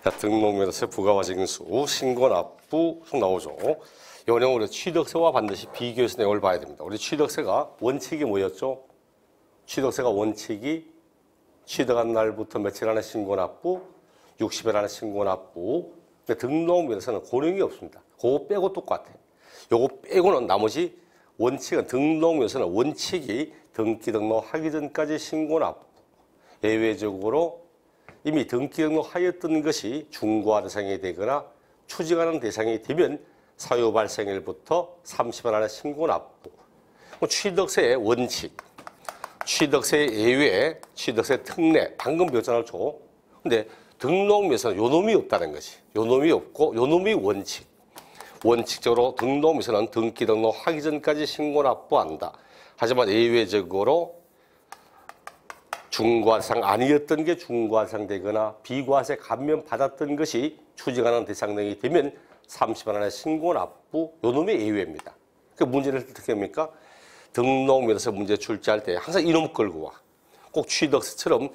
자, 등록면허세 부가과징수, 신고납부 나오죠. 이 내용 우리 취득세와 반드시 비교해서 내용을 봐야 됩니다. 우리 취득세가 원칙이 뭐였죠? 취득세가 원칙이 취득한 날부터 며칠 안에 신고납부, 60일 안에 신고납부. 근데 등록면허세는 고령이 없습니다. 그거 빼고 똑같아요. 요거 빼고는 나머지 원칙은 등록면허세는 원칙이 등기 등록하기 전까지 신고납부. 예외적으로 이미 등기 등록하였던 것이 중과 대상이 되거나 추징하는 대상이 되면 사유 발생일부터 30일 안에 신고납부. 취득세의 원칙, 취득세 예외, 취득세 특례, 방금 배웠잖아요. 근데 등록면허세는 요 놈이 없다는 것이. 요 놈이 없고 요 놈이 원칙. 원칙적으로 등록면허세는 등기 등록하기 전까지 신고납부한다. 하지만 예외적으로 중과상 아니었던 게 중과상 되거나 비과세 감면 받았던 것이 추징하는 대상 등이 되면 30일 안에 신고납부, 요 놈의 예외입니다. 그 문제를 어떻게 합니까? 등록면허세 문제 출제할 때 항상 이놈 끌고 와. 꼭 취득세처럼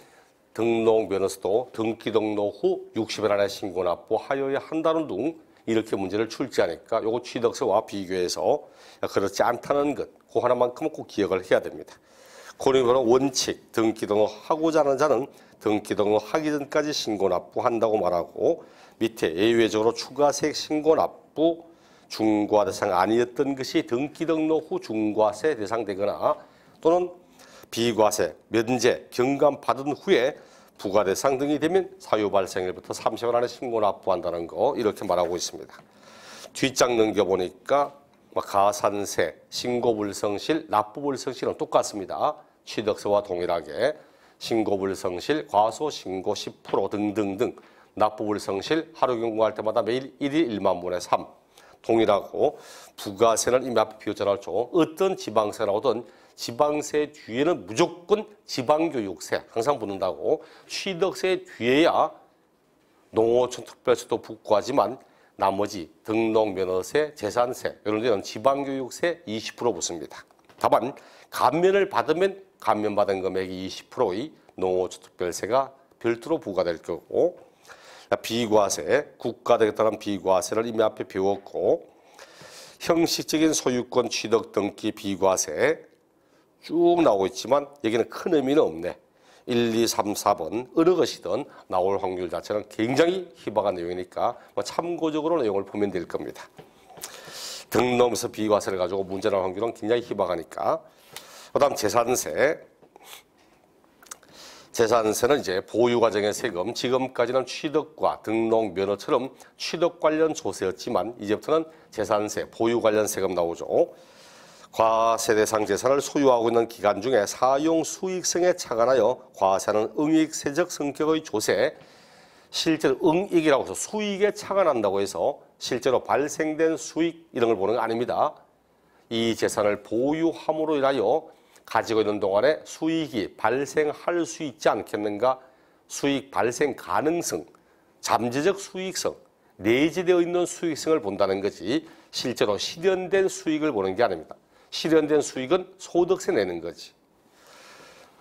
등록면허세도 등기 등록 후 60일 안에 신고납부 하여야 한다는 등 이렇게 문제를 출제하니까 요거 취득세와 비교해서 그렇지 않다는 것, 그 하나만큼은 꼭 기억을 해야 됩니다. 고령으로 원칙, 등기 등록하고자 하는 자는 등기 등록하기 전까지 신고납부한다고 말하고 밑에 예외적으로 추가세액 신고납부, 중과 대상 아니었던 것이 등기 등록 후 중과세 대상 되거나 또는 비과세, 면제, 경감 받은 후에 부과대상 등이 되면 사유 발생일부터 30일 안에 신고납부한다는 거 이렇게 말하고 있습니다. 뒷장 넘겨보니까 가산세, 신고불성실, 납부불성실은 똑같습니다. 취득세와 동일하게 신고불성실, 과소, 신고 10% 등등등 납부불성실 하루 경고할 때마다 매일 1일 1만 분의 3 동일하고 부가세는 이미 앞에 비웠잖아요. 어떤 지방세 나오든 지방세 뒤에는 무조건 지방교육세 항상 붙는다고 취득세 뒤에야 농어촌 특별세도 붙고 하지만 나머지 등록면허세, 재산세 이런 데는 지방교육세 20% 붙습니다. 다만 감면을 받으면 감면받은 금액이 20%의 농어촌 특별세가 별도로 부과될 거고 비과세, 국가되겠다는 비과세를 이미 앞에 배웠고 형식적인 소유권 취득 등기 비과세 쭉 나오고 있지만 여기는 큰 의미는 없네. 1, 2, 3, 4번 어느 것이든 나올 확률 자체는 굉장히 희박한 내용이니까 참고적으로 내용을 보면 될 겁니다. 등록면허 비과세를 가지고 문제 나올 확률은 굉장히 희박하니까. 그 다음 재산세. 재산세는 이제 보유 과정의 세금, 지금까지는 취득과 등록 면허처럼 취득 관련 조세였지만 이제부터는 재산세, 보유 관련 세금 나오죠. 과세 대상 재산을 소유하고 있는 기간 중에 사용 수익성에 착안하여 과세하는 응익세적 성격의 조세, 실제로 응익이라고 해서 수익에 착안한다고 해서 실제로 발생된 수익 이런 걸 보는 거 아닙니다. 이 재산을 보유함으로 인하여 가지고 있는 동안에 수익이 발생할 수 있지 않겠는가? 수익 발생 가능성, 잠재적 수익성, 내재되어 있는 수익성을 본다는 거지 실제로 실현된 수익을 보는 게 아닙니다. 실현된 수익은 소득세 내는 거지.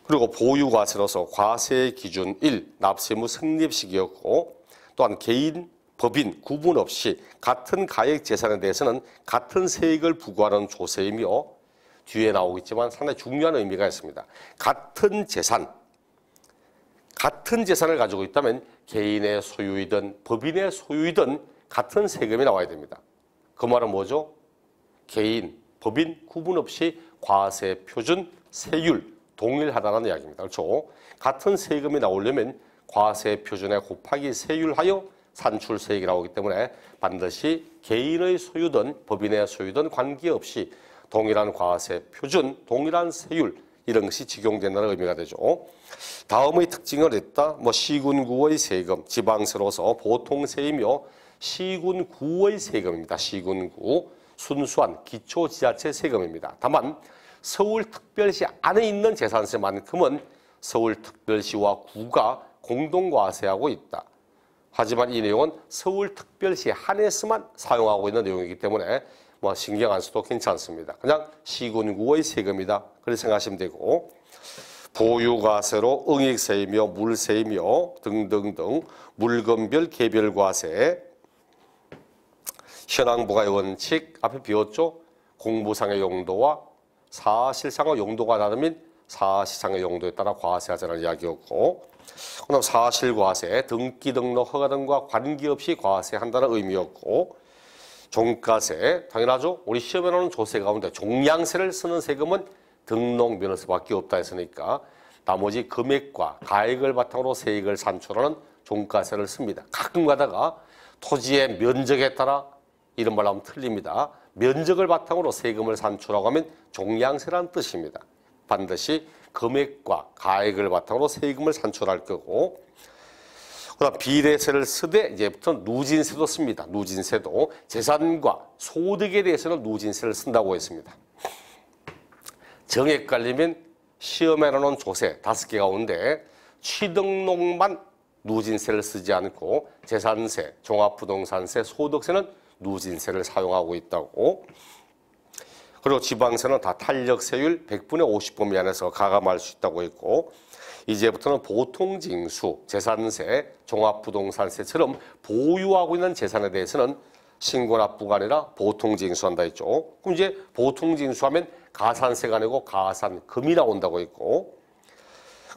그리고 보유과세로서 과세의 기준 1. 납세의무 성립 시기였고 또한 개인, 법인 구분 없이 같은 가액 재산에 대해서는 같은 세액을 부과하는 조세이며 뒤에 나오겠지만 상당히 중요한 의미가 있습니다. 같은 재산을 가지고 있다면 개인의 소유이든 법인의 소유이든 같은 세금이 나와야 됩니다. 그 말은 뭐죠? 개인, 법인 구분 없이 과세 표준 세율 동일하다는 이야기입니다. 그렇죠? 같은 세금이 나오려면 과세 표준에 곱하기 세율하여 산출세액이 나오기 때문에 반드시 개인의 소유든 법인의 소유든 관계없이 동일한 과세 표준, 동일한 세율 이런 것이 적용된다는 의미가 되죠. 다음의 특징을 했다. 시군구의 세금, 지방세로서 보통세이며 시군구의 세금입니다. 시군구, 순수한 기초지자체 세금입니다. 다만 서울특별시 안에 있는 재산세만큼은 서울특별시와 구가 공동과세하고 있다. 하지만 이 내용은 서울특별시 한에서만 사용하고 있는 내용이기 때문에 신경 안 써도 괜찮습니다. 그냥 시군구의 세금이다. 그렇게 생각하시면 되고 보유과세로 응익세이며 물세이며 등등등 물건별 개별과세, 현황부과의 원칙 앞에 비웠죠. 공부상의 용도와 사실상의 용도가 다르면 사실상의 용도에 따라 과세하자는 이야기였고, 그다음 사실과세, 등기 등록 허가 등과 관계없이 과세한다는 의미였고, 종가세, 당연하죠. 우리 시험에 나오는 조세 가운데 종량세를 쓰는 세금은 등록 면허세밖에 없다 했으니까 나머지 금액과 가액을 바탕으로 세액을 산출하는 종가세를 씁니다. 가끔 가다가 토지의 면적에 따라 이런 말로 하면 틀립니다. 면적을 바탕으로 세금을 산출하고 하면 종량세라는 뜻입니다. 반드시 금액과 가액을 바탕으로 세금을 산출할 거고, 그다음 비례세를 쓰되 이제부터 누진세도 씁니다. 누진세도 재산과 소득에 대해서는 누진세를 쓴다고 했습니다. 정 헷갈리면 시험에 나오는 조세 5개 가운데 취등록만 누진세를 쓰지 않고 재산세, 종합부동산세, 소득세는 누진세를 사용하고 있다고. 그리고 지방세는 다 탄력세율 100분의 50번 미만에서 가감할 수 있다고 했고, 이제부터는 보통징수, 재산세, 종합부동산세처럼 보유하고 있는 재산에 대해서는 신고납부가 아니라 보통징수한다 했죠. 그럼 이제 보통징수하면 가산세가 아니고 가산금이 나온다고 했고,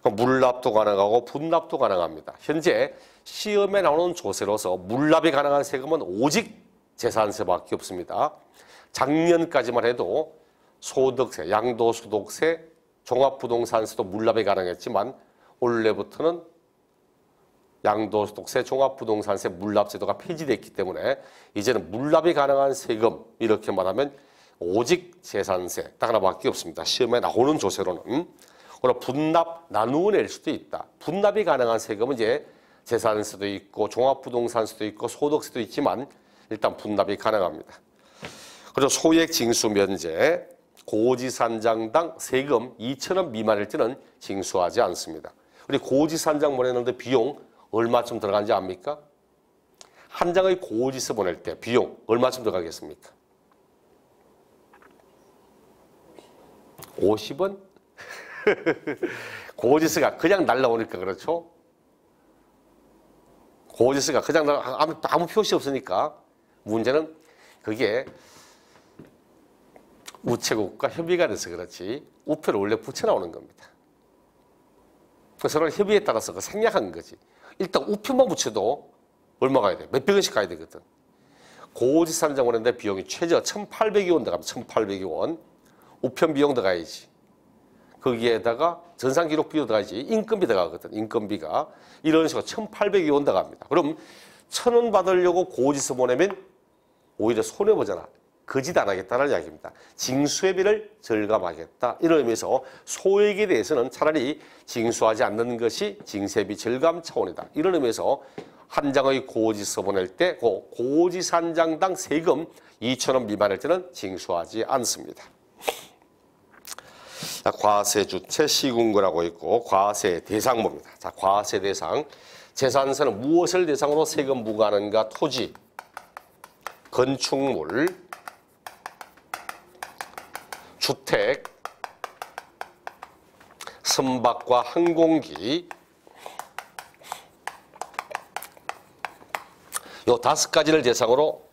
물납도 가능하고 분납도 가능합니다. 현재 시험에 나오는 조세로서 물납이 가능한 세금은 오직 재산세밖에 없습니다. 작년까지만 해도 소득세, 양도소득세, 종합부동산세도 물납이 가능했지만 올해부터는 양도소득세, 종합부동산세 물납제도가 폐지됐기 때문에 이제는 물납이 가능한 세금, 이렇게 말하면 오직 재산세 딱 하나밖에 없습니다. 시험에 나오는 조세로는. 그리고 분납 나누어 낼 수도 있다. 분납이 가능한 세금은 이제 재산세도 있고 종합부동산세도 있고 소득세도 있지만 일단 분납이 가능합니다. 그리고 소액 징수 면제, 고지산장당 세금 2,000원 미만일 때는 징수하지 않습니다. 우리 고지산장 보내는데 비용 얼마쯤 들어가는지 압니까? 한 장의 고지서 보낼 때 비용 얼마쯤 들어가겠습니까? 50원? 고지서가 그냥 날라오니까 그렇죠? 고지서가 그냥 아무 표시 없으니까. 문제는 그게 우체국과 협의가 돼서 그렇지 우표를 원래 붙여 나오는 겁니다. 서로 협의에 따라서 그 생략한 거지. 일단 우표만 붙여도 얼마 가야 돼? 몇백 원씩 가야 되거든. 고지산장 오는데 비용이 최저 1,800원 들어갑니다. 1,800원. 원. 우편 비용 들어가야지. 거기에다가 전산 기록 비용 들어가야지. 인건비 들어가거든. 인건비가. 이런 식으로 1,800원 들어갑니다. 그럼 1,000원 받으려고 고지서 보내면 오히려 손해보잖아. 거짓 안 하겠다는 이야기입니다. 징수회비를 절감하겠다. 이런 의미에서 소액에 대해서는 차라리 징수하지 않는 것이 징세비 절감 차원이다. 이런 의미에서 한 장의 고지서 보낼 때 고지산장당 세금 2,000원 미만일 때는 징수하지 않습니다. 과세주체 시군구라고 있고 과세 대상목입니다. 자, 과세 대상. 재산세는 무엇을 대상으로 세금 부과하는가? 토지, 건축물, 주택, 선박과 항공기, 요 5가지를 대상으로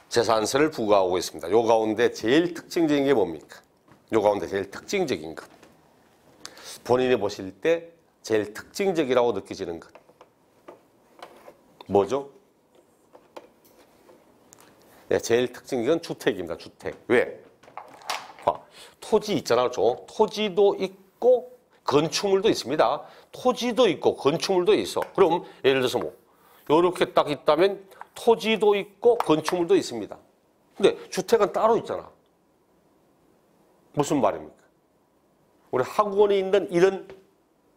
재산세를 부과하고 있습니다. 요 가운데 제일 특징적인 게 뭡니까? 요 가운데 제일 특징적인 것. 본인이 보실 때 제일 특징적이라고 느껴지는 것. 뭐죠? 네, 제일 특징적인 건 주택입니다. 주택. 왜? 토지 있잖아요. 토지도 있고 건축물도 있습니다. 토지도 있고 건축물도 있어. 그럼 예를 들어서 뭐 이렇게 딱 있다면 토지도 있고 건축물도 있습니다. 근데 주택은 따로 있잖아. 무슨 말입니까? 우리 학원에 있는 이런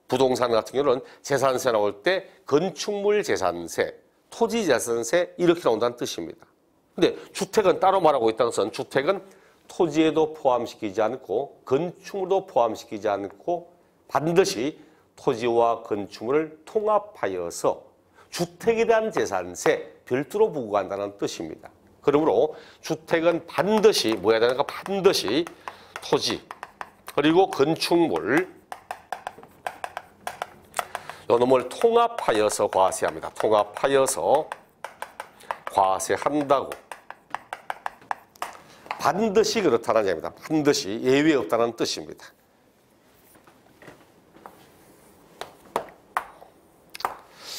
부동산 같은 경우는 재산세 나올 때 건축물 재산세, 토지 재산세 이렇게 나온다는 뜻입니다. 근데 주택은 따로 말하고 있다는 것은 주택은 토지에도 포함시키지 않고 건축물도 포함시키지 않고 반드시 토지와 건축물을 통합하여서 주택에 대한 재산세 별도로 부과한다는 뜻입니다. 그러므로 주택은 반드시 뭐야 되는가? 반드시 토지 그리고 건축물 요놈을 통합하여서 과세합니다. 통합하여서 과세한다고. 반드시 그렇다는 얘기입니다. 반드시 예외 없다는 뜻입니다.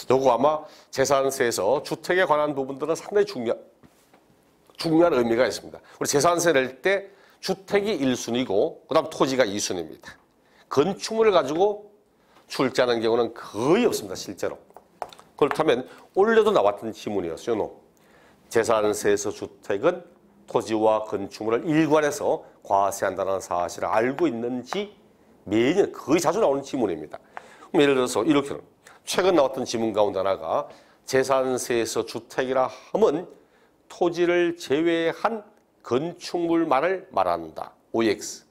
요거 아마 재산세에서 주택에 관한 부분들은 상당히 중요한 의미가 있습니다. 우리 재산세 낼 때 주택이 1순위고 그다음 토지가 2순위입니다. 건축물을 가지고 출제하는 경우는 거의 없습니다. 실제로. 그렇다면 올해도 나왔던 지문이었어요. 재산세에서 주택은 토지와 건축물을 일관해서 과세한다는 사실을 알고 있는지 매년 거의 자주 나오는 지문입니다. 그럼 예를 들어서 이렇게는 최근 나왔던 지문 가운데 하나가 재산세에서 주택이라 함은 토지를 제외한 건축물만을 말한다. OX.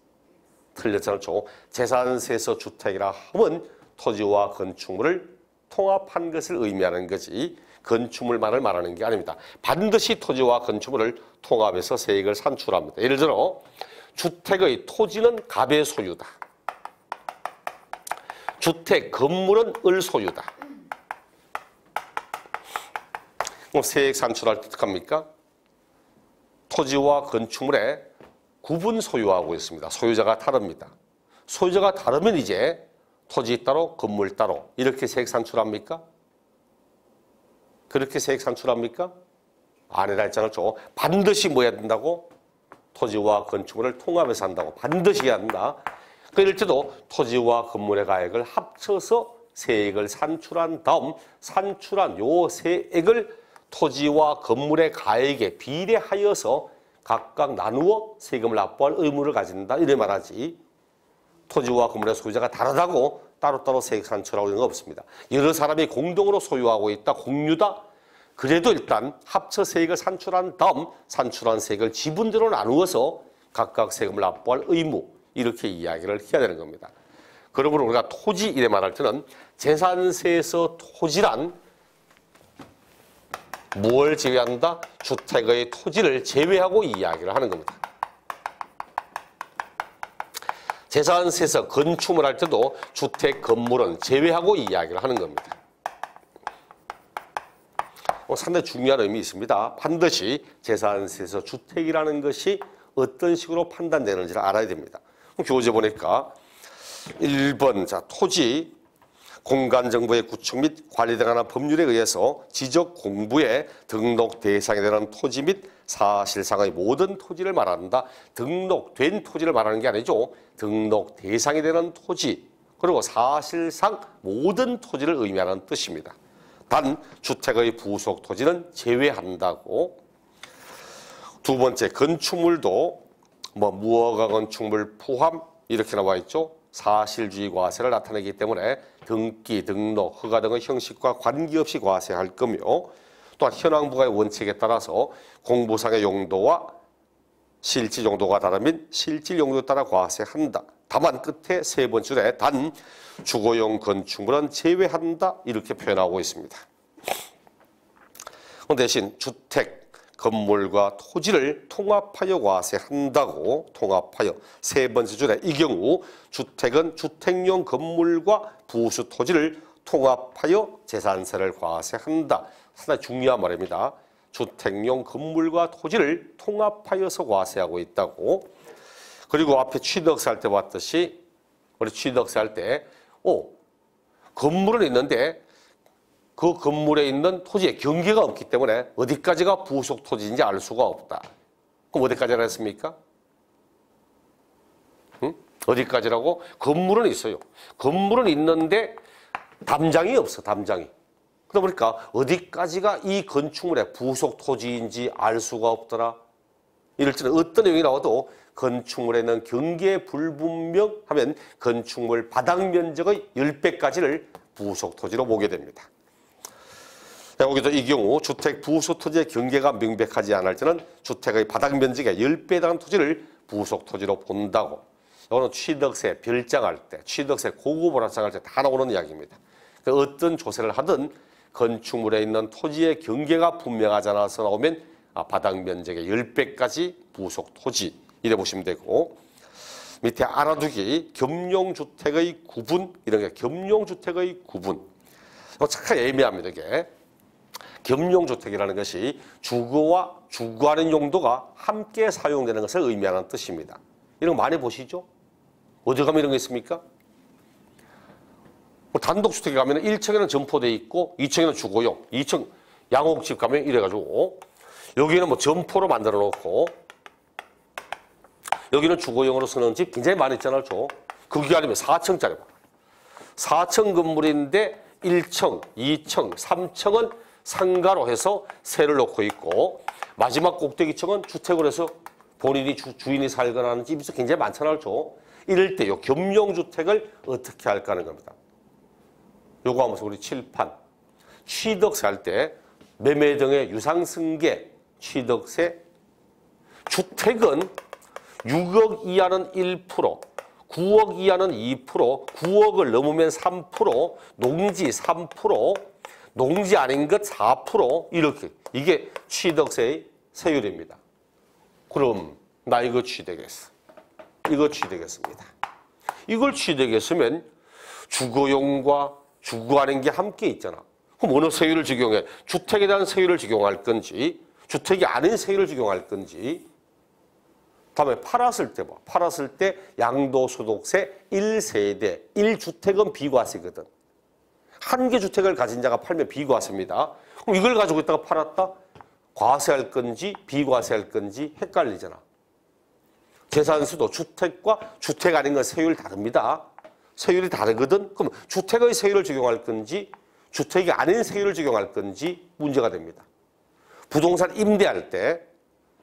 틀렸잖아요. 재산세에서 주택이라 함은 토지와 건축물을 통합한 것을 의미하는 거지 건축물만을 말하는 게 아닙니다. 반드시 토지와 건축물을 통합해서 세액을 산출합니다. 예를 들어 주택의 토지는 갑의 소유다. 주택 건물은 을 소유다. 그럼 세액 산출할 때 어떻게 합니까? 토지와 건축물에 구분 소유하고 있습니다. 소유자가 다릅니다. 소유자가 다르면 이제 토지 따로 건물 따로 이렇게 세액 산출합니까? 그렇게 세액 산출합니까? 아니라 했잖아요. 반드시 뭐 해야 된다고? 토지와 건축물을 통합해서 한다고. 반드시 해야 한다. 그럴 때도 토지와 건물의 가액을 합쳐서 세액을 산출한 다음 산출한 요 세액을 토지와 건물의 가액에 비례하여서 각각 나누어 세금을 납부할 의무를 가진다. 이래 말하지. 토지와 건물의 소유자가 다르다고 따로따로 세액 산출하고 있는 거 없습니다. 여러 사람이 공동으로 소유하고 있다. 공유다. 그래도 일단 합쳐 세액을 산출한 다음 산출한 세액을 지분대로 나누어서 각각 세금을 납부할 의무. 이렇게 이야기를 해야 되는 겁니다. 그러므로 우리가 토지 이래 말할 때는 재산세에서 토지란 뭘 제외한다? 주택의 토지를 제외하고 이야기를 하는 겁니다. 재산세에서 건축물 할 때도 주택 건물은 제외하고 이야기를 하는 겁니다. 상당히 중요한 의미 있습니다. 반드시 재산세에서 주택이라는 것이 어떤 식으로 판단되는지를 알아야 됩니다. 교재 보니까 1번 자 토지 공간정보의 구축 및 관리 등하는 법률에 의해서 지적 공부의 등록 대상이 되는 토지 및 사실상의 모든 토지를 말한다. 등록된 토지를 말하는 게 아니죠. 등록 대상이 되는 토지 그리고 사실상 모든 토지를 의미하는 뜻입니다. 단 주택의 부속 토지는 제외한다고. 두 번째 건축물도 무허가 건축물 포함 이렇게 나와 있죠. 사실주의 과세를 나타내기 때문에 등기, 등록, 허가 등의 형식과 관계없이 과세할 거며 또한 현황부가의 원칙에 따라서 공부상의 용도와 실질 용도가 다르면 실질 용도에 따라 과세한다. 다만 끝에 세 번째 줄에 단 주거용 건축물은 제외한다 이렇게 표현하고 있습니다. 대신 주택, 건물과 토지를 통합하여 과세한다고. 통합하여 세 번째 줄에 이 경우 주택은 주택용 건물과 부수 토지를 통합하여 재산세를 과세한다. 상당히 중요한 말입니다. 주택용 건물과 토지를 통합하여서 과세하고 있다고. 그리고 앞에 취득세 할 때 봤듯이 우리 취득세 할 때 건물은 있는데 그 건물에 있는 토지에 경계가 없기 때문에 어디까지가 부속 토지인지 알 수가 없다. 그럼 어디까지라 했습니까? 어디까지라고? 건물은 있어요. 건물은 있는데 담장이 없어. 담장이. 그러다 보니까 어디까지가 이 건축물의 부속 토지인지 알 수가 없더라. 이럴 때는 어떤 내용이 나와도 건축물에 있는 경계 불분명하면 건축물 바닥 면적의 10배까지를 부속 토지로 보게 됩니다. 여기도 이 경우 주택 부속 토지의 경계가 명백하지 않을 때는 주택의 바닥 면적의 10배에 달하는 토지를 부속 토지로 본다고. 이거는 취득세 별장할 때, 취득세 고급 오락장할 때 다 나오는 이야기입니다. 어떤 조세를 하든 건축물에 있는 토지의 경계가 분명하지 않아서 나오면 바닥 면적의 10배까지 부속 토지 이래 보시면 되고, 밑에 알아두기 겸용주택의 구분 이런 게 겸용주택의 구분. 이거 잠깐 애매합니다, 이게. 겸용주택이라는 것이 주거와 주거하는 용도가 함께 사용되는 것을 의미하는 뜻입니다. 이런 거 많이 보시죠? 어디 가면 이런 거 있습니까? 뭐 단독주택에 가면 1층에는 점포돼 있고 2층에는 주거용, 2층 양옥집 가면 이래가지고 여기는 뭐 점포로 만들어 놓고 여기는 주거용으로 쓰는 집 굉장히 많이 있잖아요. 그게 아니면 4층짜리 봐. 4층 건물인데 1층, 2층, 3층은 상가로 해서 세를 놓고 있고 마지막 꼭대기층은 주택으로 해서 본인이 주인이 살거나 하는 집이 굉장히 많잖아요. 이럴 때 요 겸용주택을 어떻게 할까 하는 겁니다. 요거 하면서 우리 칠판, 취득세 할 때 매매 등의 유상승계, 취득세, 주택은 6억 이하는 1%, 9억 이하는 2%, 9억을 넘으면 3%, 농지 3%, 농지 아닌 것 4%, 이렇게. 이게 취득세의 세율입니다. 그럼 나 이거 취득했어. 이거 취득했습니다. 이걸 취득했으면 주거용과 주거하는 게 함께 있잖아. 그럼 어느 세율을 적용해? 주택에 대한 세율을 적용할 건지 주택이 아닌 세율을 적용할 건지. 다음에 팔았을 때 봐. 팔았을 때 양도소득세 1세대, 1주택은 비과세거든. 한 개 주택을 가진 자가 팔면 비과세입니다. 그럼 이걸 가지고 있다가 팔았다? 과세할 건지 비과세할 건지 헷갈리잖아. 재산수도 주택과 주택 아닌 건 세율 다릅니다. 세율이 다르거든. 그럼 주택의 세율을 적용할 건지 주택이 아닌 세율을 적용할 건지 문제가 됩니다. 부동산 임대할 때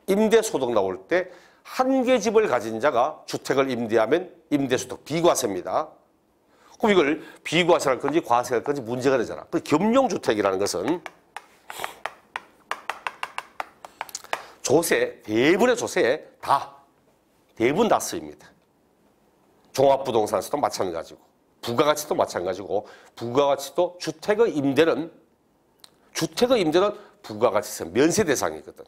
임대소득 나올 때 한 개 집을 가진 자가 주택을 임대하면 임대소득 비과세입니다. 그럼 이걸 비과세할 건지 과세할 건지 문제가 되잖아. 그 겸용주택이라는 것은 조세, 대부분의 조세에 대부분 다 쓰입니다. 종합부동산에서도 마찬가지고 부가가치도 마찬가지고 부가가치도 주택의 임대는 부가가치세 면세 대상이거든.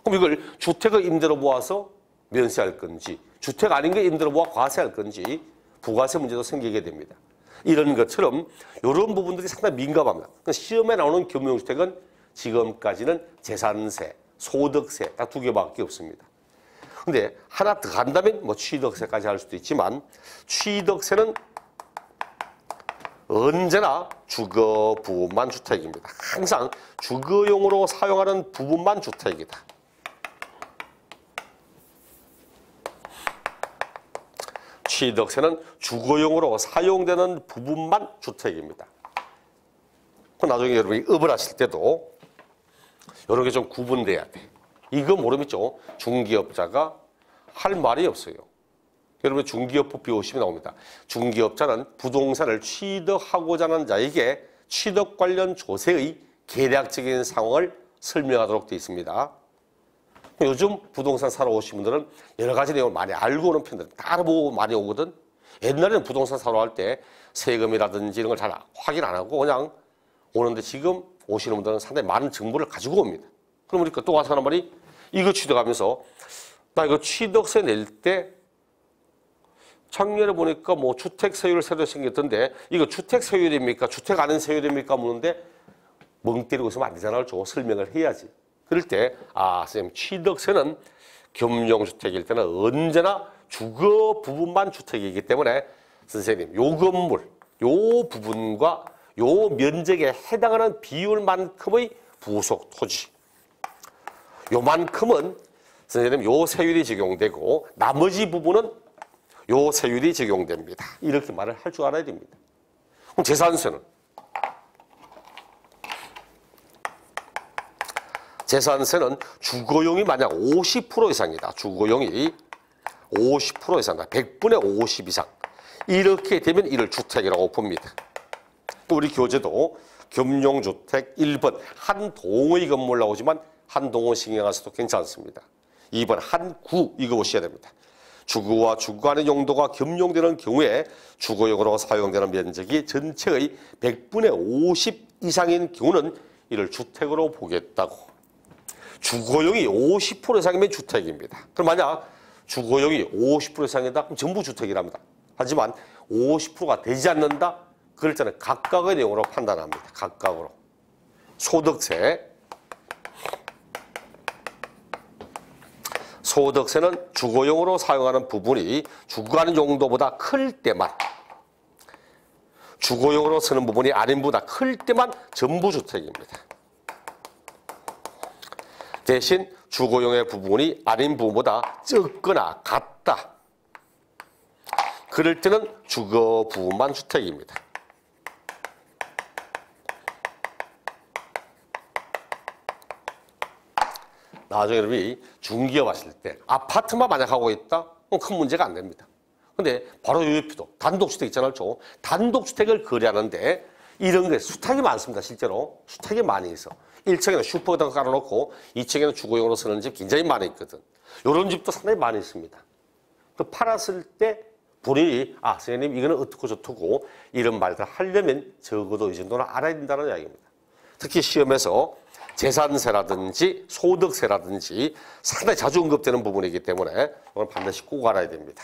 그럼 이걸 주택의 임대로 모아서 면세할 건지 주택 아닌 게 임대로 모아 과세할 건지 부가세 문제도 생기게 됩니다. 이런 것처럼 이런 부분들이 상당히 민감합니다. 시험에 나오는 겸용주택은 지금까지는 재산세, 소득세 딱 2개밖에 없습니다. 근데 하나 더 간다면 뭐 취득세까지 할 수도 있지만 취득세는 언제나 주거 부분만 주택입니다. 항상 주거용으로 사용하는 부분만 주택이다. 취득세는 주거용으로 사용되는 부분만 주택입니다. 나중에 여러분이 업을 하실 때도 이런 게 좀 구분돼야 돼. 이거 모르겠죠? 중개업자가 할 말이 없어요. 여러분 중개업법 배우시면 나옵니다. 중개업자는 부동산을 취득하고자 하는 자에게 취득 관련 조세의 계략적인 상황을 설명하도록 되어 있습니다. 요즘 부동산 사러 오신 분들은 여러 가지 내용을 많이 알고 오는 편들 다 알아보고 많이 오거든. 옛날에는 부동산 사러 갈 때 세금이라든지 이런 걸 잘 확인 안 하고 그냥 오는데 지금 오시는 분들은 상당히 많은 정보를 가지고 옵니다. 그럼 우리가 또 와서 하는 말이 이거 취득하면서 나 이거 취득세 낼 때 작년에 보니까 뭐 주택 세율 새로 생겼던데 이거 주택 세율입니까? 주택 아닌 세율입니까? 묻는데 멍 때리고 있으면 안 되잖아요. 설명을 해야지. 그럴 때 선생님 취득세는 겸용주택일 때는 언제나 주거 부분만 주택이기 때문에 선생님 요 건물, 요 부분과 요 면적에 해당하는 비율만큼의 부속 토지 요만큼은 선생님 요 세율이 적용되고 나머지 부분은 요 세율이 적용됩니다. 이렇게 말을 할 줄 알아야 됩니다. 그럼 재산세는 주거용이 만약 50% 이상이다. 주거용이 50% 이상이다. 100분의 50 이상. 이렇게 되면 이를 주택이라고 봅니다. 또 우리 교재도 겸용주택 1번 한 동의 건물 나오지만 한 동을 신경하셔도 괜찮습니다. 2번 한 구 이거 보셔야 됩니다. 주거와 주거하는 용도가 겸용되는 경우에 주거용으로 사용되는 면적이 전체의 100분의 50 이상인 경우는 이를 주택으로 보겠다고. 주거용이 50% 이상이면 주택입니다. 그럼 만약 주거용이 50% 이상이다? 그럼 전부 주택이랍니다. 하지만 50%가 되지 않는다? 그럴 때는 각각의 내용으로 판단합니다. 각각으로. 소득세. 소득세는 주거용으로 사용하는 부분이 주거하는 용도보다 클 때만, 주거용으로 쓰는 부분이 아닌보다 클 때만 전부 주택입니다. 대신 주거용의 부분이 아닌 부분보다 적거나 같다. 그럴 때는 주거 부분만 주택입니다. 나중에 여러분이 중기업 하실 때 아파트만 만약 하고 있다? 그럼 큰 문제가 안 됩니다. 근데 바로 옆에도 단독주택 있잖아요. 단독주택을 거래하는데 이런 게 수탁이 많습니다. 실제로 수탁이 많이 있어. 1층에는 슈퍼 같은 거 깔아놓고 2층에는 주거용으로 쓰는 집 굉장히 많이 있거든. 이런 집도 상당히 많이 있습니다. 그 팔았을 때 본인이 선생님 이거는 어떻고 저떻고 이런 말들 하려면 적어도 이 정도는 알아야 된다는 이야기입니다. 특히 시험에서 재산세라든지 소득세라든지 상당히 자주 언급되는 부분이기 때문에 이걸 반드시 꼭 알아야 됩니다.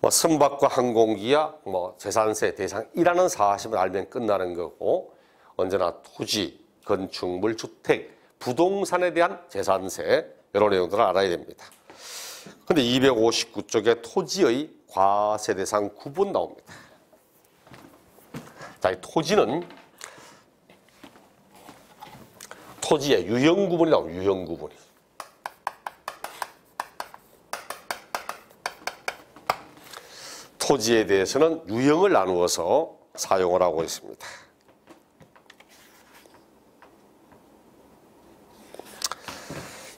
선박과 항공기야 재산세 대상이라는 사실을 알면 끝나는 거고, 언제나 토지, 건축물, 주택, 부동산에 대한 재산세 이런 내용들을 알아야 됩니다. 근데 259쪽에 토지의 과세 대상 구분 나옵니다. 자, 이 토지는 토지의 유형 구분이 나옵니다. 유형 구분이. 토지에 대해서는 유형을 나누어서 사용을 하고 있습니다.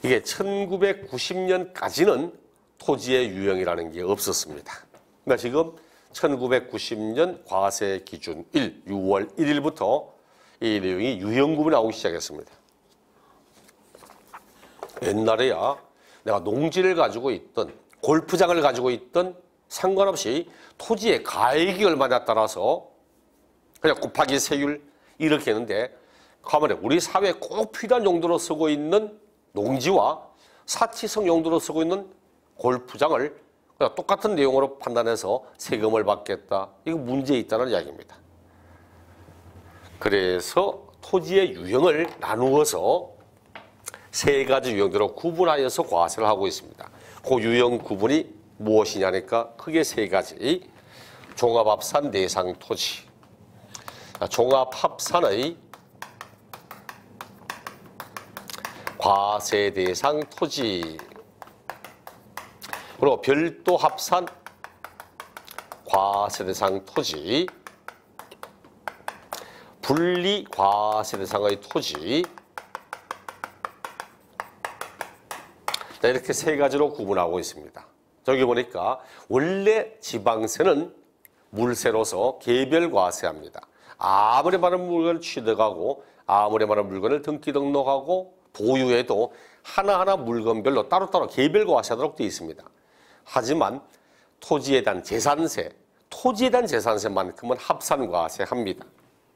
이게 1990년까지는 토지의 유형이라는 게 없었습니다. 그러니까 지금 1990년 과세 기준 6월 1일부터 이 내용이 유형 구분이 나오기 시작했습니다. 옛날에야 내가 농지를 가지고 있던 골프장을 가지고 있던 상관없이 토지의 가액이 얼마냐에 따라서 그냥 곱하기 세율 이렇게 했는데, 가만히 우리 사회에 꼭 필요한 용도로 쓰고 있는 농지와 사치성 용도로 쓰고 있는 골프장을 그냥 똑같은 내용으로 판단해서 세금을 받겠다. 이거 문제 있다는 이야기입니다. 그래서 토지의 유형을 나누어서 세 가지 유형대로 구분하여서 과세를 하고 있습니다. 그 유형 구분이 무엇이냐니까 크게 세 가지. 종합합산 대상 토지, 종합합산의 과세 대상 토지, 그리고 별도 합산 과세 대상 토지, 분리 과세 대상의 토지. 이렇게 세 가지로 구분하고 있습니다. 저기 보니까 원래 지방세는 물세로서 개별과세합니다. 아무리 많은 물건을 취득하고 아무리 많은 물건을 등기 등록하고 보유해도 하나하나 물건별로 따로따로 개별과세하도록 되어 있습니다. 하지만 토지에 대한 재산세, 토지에 대한 재산세만큼은 합산과세합니다.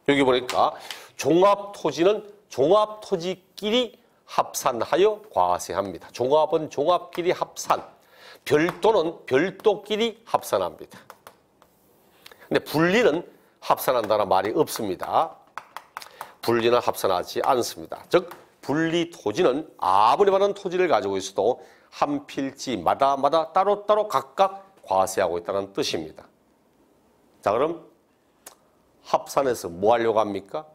여기 보니까 종합토지는 종합토지끼리 합산하여 과세합니다. 종합은 종합끼리 합산, 별도는 별도끼리 합산합니다. 근데 분리는 합산한다는 말이 없습니다. 분리는 합산하지 않습니다. 즉 분리 토지는 아무리 많은 토지를 가지고 있어도 한 필지마다 따로따로 각각 과세하고 있다는 뜻입니다. 자, 그럼 합산해서 뭐 하려고 합니까?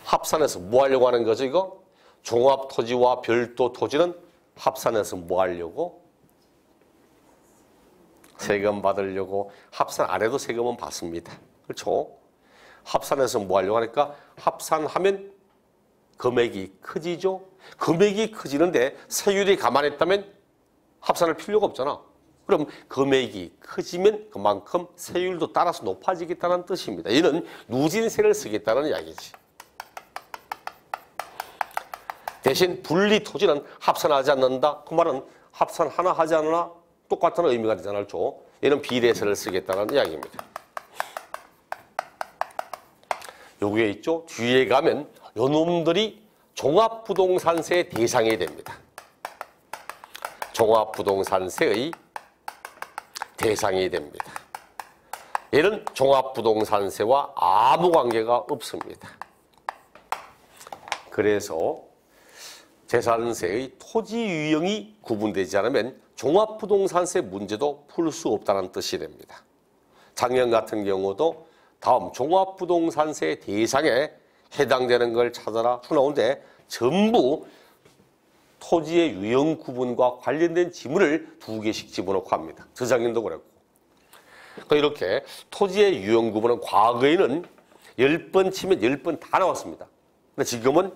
합산해서 뭐 하려고 하는 거죠, 이거? 종합토지와 별도 토지는 합산해서 뭐 하려고? 세금 받으려고. 합산 안 해도 세금은 받습니다. 그렇죠? 합산해서 뭐 하려고 하니까 합산하면 금액이 커지죠? 금액이 커지는데 세율이 가만히 있다면 합산할 필요가 없잖아. 그럼 금액이 커지면 그만큼 세율도 따라서 높아지겠다는 뜻입니다. 이는 누진세를 쓰겠다는 이야기지. 대신 분리 토지는 합산하지 않는다. 그 말은 합산 하나 하지 않으나 똑같은 의미가 되잖아요. 얘는 비례세를 쓰겠다는 이야기입니다. 여기에 있죠. 뒤에 가면 요놈들이 종합부동산세 대상이 됩니다. 종합부동산세의 대상이 됩니다. 얘는 종합부동산세와 아무 관계가 없습니다. 그래서 재산세의 토지 유형이 구분되지 않으면 종합부동산세 문제도 풀 수 없다는 뜻이 됩니다. 작년 같은 경우도 다음 종합부동산세 대상에 해당되는 걸 찾아라 나오는데 전부 토지의 유형 구분과 관련된 지문을 2개씩 집어넣고 합니다. 저작년도 그랬고. 그러니까 이렇게 토지의 유형 구분은 과거에는 10번 치면 10번 다 나왔습니다. 근데 지금은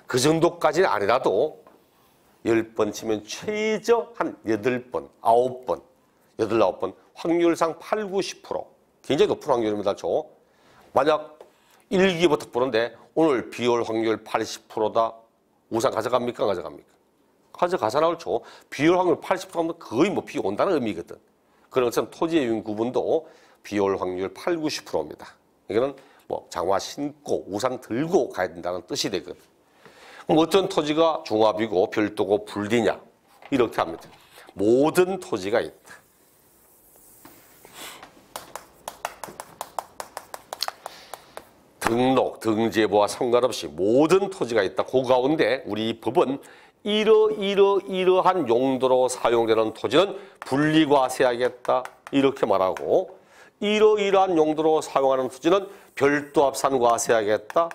그 정도까지는 아니라도 10번 치면 최저 한 8번, 9번, 8, 9번 확률상 8, 90% 굉장히 높은 확률입니다. 만약 1기부터 보는데 오늘 비올 확률 80%다. 우산 가져갑니까? 안 가져갑니까? 가져가잖아요. 비올 확률 80%면 거의 뭐 비 온다는 의미거든. 그런 것처럼 토지의 유형 구분도 비올 확률 8, 90%입니다. 이거는 뭐 장화 신고 우산 들고 가야 된다는 뜻이 되거든. 그럼 어떤 토지가 종합이고 별도고 분리냐? 이렇게 합니다. 모든 토지가 있다. 등록, 등재부와 상관없이 모든 토지가 있다. 그 가운데 우리 법은 이러한 용도로 사용되는 토지는 분리과세하겠다. 이렇게 말하고 이러한 용도로 사용하는 토지는 별도 합산과세하겠다.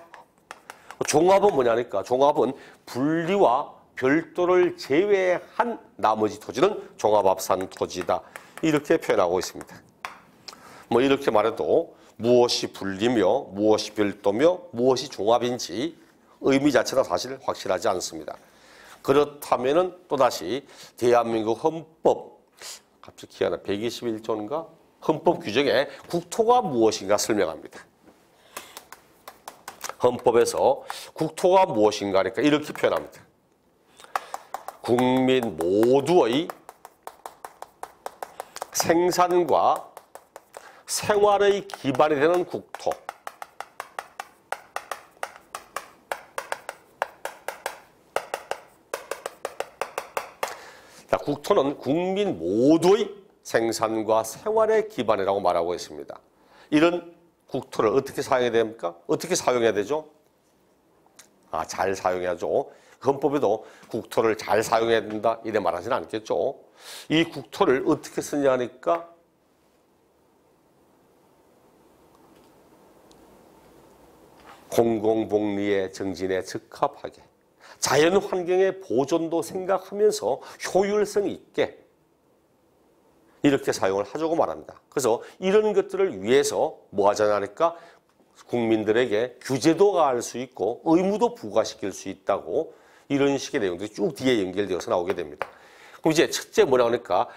종합은 뭐냐니까. 종합은 분리와 별도를 제외한 나머지 토지는 종합합산 토지다. 이렇게 표현하고 있습니다. 뭐 이렇게 말해도 무엇이 분리며 무엇이 별도며 무엇이 종합인지 의미 자체가 사실 확실하지 않습니다. 그렇다면은 또다시 대한민국 헌법 갑자기 기억나 121조인가 헌법 규정에 국토가 무엇인가 설명합니다. 헌법에서 국토가 무엇인가 하니까 이렇게 표현합니다. 국민 모두의 생산과 생활의 기반이 되는 국토. 자, 국토는 국민 모두의 생산과 생활의 기반이라고 말하고 있습니다. 이런 국토를 어떻게 사용해야 됩니까? 어떻게 사용해야 되죠? 잘 사용해야죠. 헌법에도 국토를 잘 사용해야 된다 이래 말하지는 않겠죠. 이 국토를 어떻게 쓰냐 하니까 공공복리의 정진에 적합하게 자연환경의 보존도 생각하면서 효율성 있게 이렇게 사용을 하자고 말합니다. 그래서 이런 것들을 위해서 뭐 하자냐 하니까 국민들에게 규제도 가할 수 있고 의무도 부과시킬 수 있다고 이런 식의 내용들이 쭉 뒤에 연결되어서 나오게 됩니다. 그럼 이제 첫째 뭐라고 하니까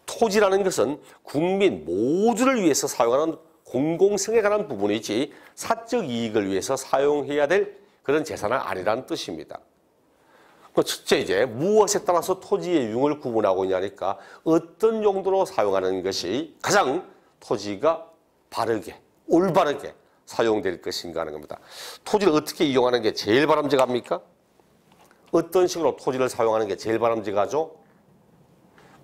토지라는 것은 국민 모두를 위해서 사용하는 공공성에 관한 부분이지 사적 이익을 위해서 사용해야 될 그런 재산은 아니라는 뜻입니다. 첫째 이제 무엇에 따라서 토지의 유형을 구분하고 있냐니까 어떤 용도로 사용하는 것이 가장 토지가 바르게 올바르게 사용될 것인가 하는 겁니다. 토지를 어떻게 이용하는 게 제일 바람직합니까? 어떤 식으로 토지를 사용하는 게 제일 바람직하죠?